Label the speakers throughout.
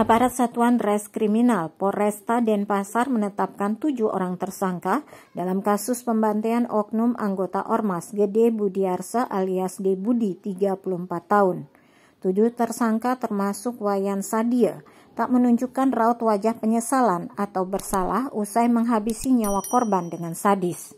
Speaker 1: Aparat Satuan Reskriminal Polresta Denpasar menetapkan 7 orang tersangka dalam kasus pembantaian oknum anggota Ormas Gede Budiarsa alias De Budi 34 tahun. 7 tersangka termasuk Wayan Sadia tak menunjukkan raut wajah penyesalan atau bersalah usai menghabisi nyawa korban dengan sadis.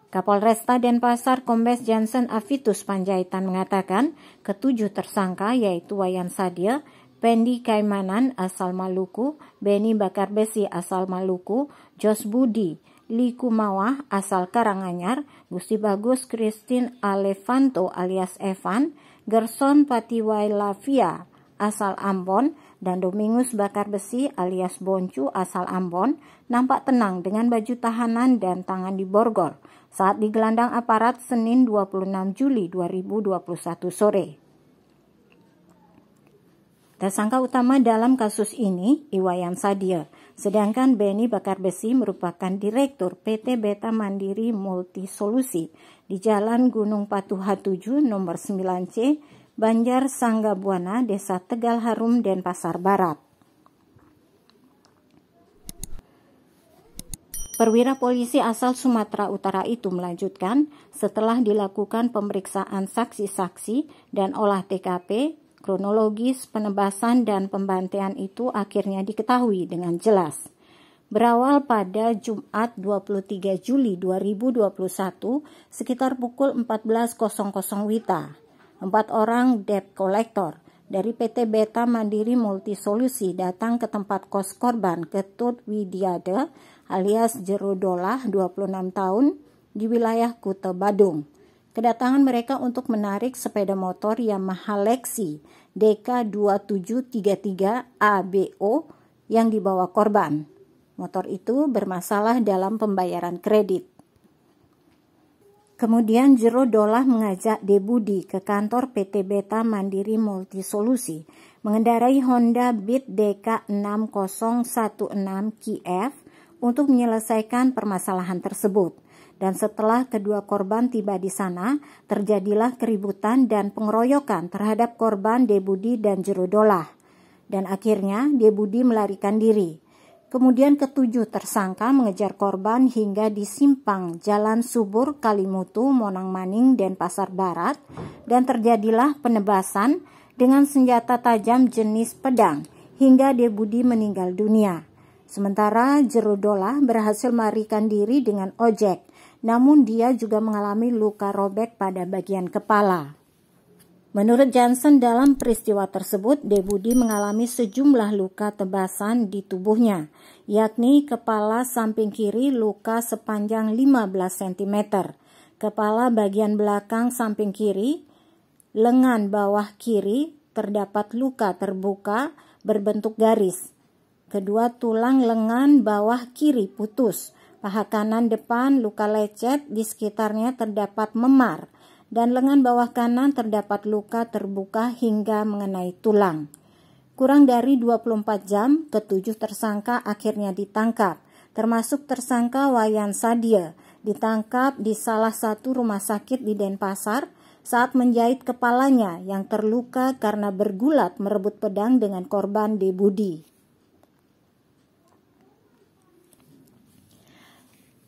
Speaker 1: Kapolresta Denpasar Kombes Jansen Avitus Panjaitan mengatakan ketujuh tersangka yaitu Wayan Sadia, Pendi Kaimanan asal Maluku, Beni Bakar Besi asal Maluku, Jos Budi Liku Mawah asal Karanganyar, Gusti Bagus Christine Alevanto alias Evan, Gerson Patiwailavia asal Ambon, dan Domingus Bakar Besi alias Boncu asal Ambon nampak tenang dengan baju tahanan dan tangan di borgol saat digelandang aparat Senin 26 Juli 2021 sore. Tersangka utama dalam kasus ini Wayan Sadia, sedangkan Beni Bakar Besi merupakan Direktur PT Beta Mandiri Multisolusi di Jalan Gunung Patuha 7 nomor 9C, Banjar Sanggabuana, Desa Tegal Harum, Denpasar Barat. Perwira polisi asal Sumatera Utara itu melanjutkan, setelah dilakukan pemeriksaan saksi-saksi dan olah TKP, kronologis penebasan dan pembantaian itu akhirnya diketahui dengan jelas. Berawal pada Jumat 23 Juli 2021 sekitar pukul 14.00 WITA, 4 orang debt collector dari PT Beta Mandiri Multisolusi datang ke tempat kos korban Ketut Widiade alias Jerodolah 26 tahun di wilayah Kuta Badung. Kedatangan mereka untuk menarik sepeda motor Yamaha Lexi DK2733 ABO yang dibawa korban. Motor itu bermasalah dalam pembayaran kredit. Kemudian Jerodolah mengajak De Budi ke kantor PT Beta Mandiri Multisolusi mengendarai Honda Beat DK6016 KF untuk menyelesaikan permasalahan tersebut. Dan setelah kedua korban tiba di sana, terjadilah keributan dan pengeroyokan terhadap korban De Budi dan Jerodolah. Dan akhirnya De Budi melarikan diri. Kemudian ketujuh tersangka mengejar korban hingga di simpang Jalan Subur Kalimutu, Monang Maning, Denpasar Barat, dan terjadilah penebasan dengan senjata tajam jenis pedang hingga De Budi meninggal dunia. Sementara Jerodolah berhasil melarikan diri dengan ojek, namun dia juga mengalami luka robek pada bagian kepala. Menurut Jansen, dalam peristiwa tersebut, De Budi mengalami sejumlah luka tebasan di tubuhnya, yakni kepala samping kiri luka sepanjang 15 cm, kepala bagian belakang samping kiri, lengan bawah kiri terdapat luka terbuka berbentuk garis. Kedua tulang lengan bawah kiri putus, paha kanan depan luka lecet, di sekitarnya terdapat memar, dan lengan bawah kanan terdapat luka terbuka hingga mengenai tulang. Kurang dari 24 jam, ketujuh tersangka akhirnya ditangkap, termasuk tersangka Wayan Sadia, ditangkap di salah satu rumah sakit di Denpasar saat menjahit kepalanya yang terluka karena bergulat merebut pedang dengan korban De Budi.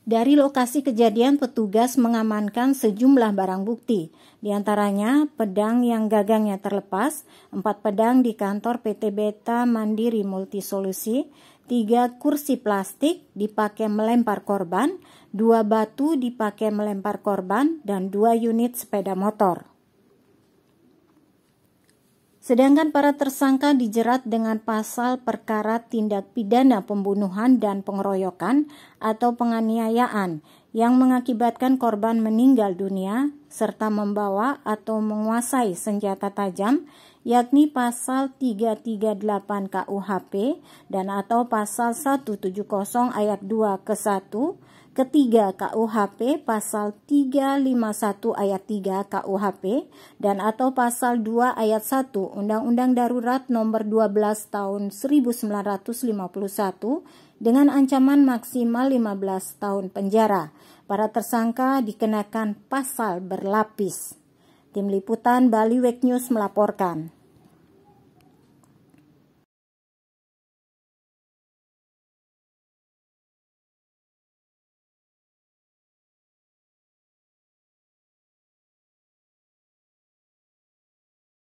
Speaker 1: Dari lokasi kejadian, petugas mengamankan sejumlah barang bukti, diantaranya pedang yang gagangnya terlepas, 4 pedang di kantor PT Beta Mandiri Multisolusi, 3 kursi plastik dipakai melempar korban, 2 batu dipakai melempar korban, dan 2 unit sepeda motor. Sedangkan para tersangka dijerat dengan pasal perkara tindak pidana pembunuhan dan pengeroyokan atau penganiayaan yang mengakibatkan korban meninggal dunia serta membawa atau menguasai senjata tajam, yakni pasal 338 KUHP dan atau pasal 170 ayat 2 ke 1, ketiga KUHP, pasal 351 ayat 3 KUHP, dan atau pasal 2 ayat 1 Undang-Undang Darurat Nomor 12 Tahun 1951 dengan ancaman maksimal 15 tahun penjara. Para tersangka dikenakan pasal berlapis. Tim Liputan Bali Week News melaporkan.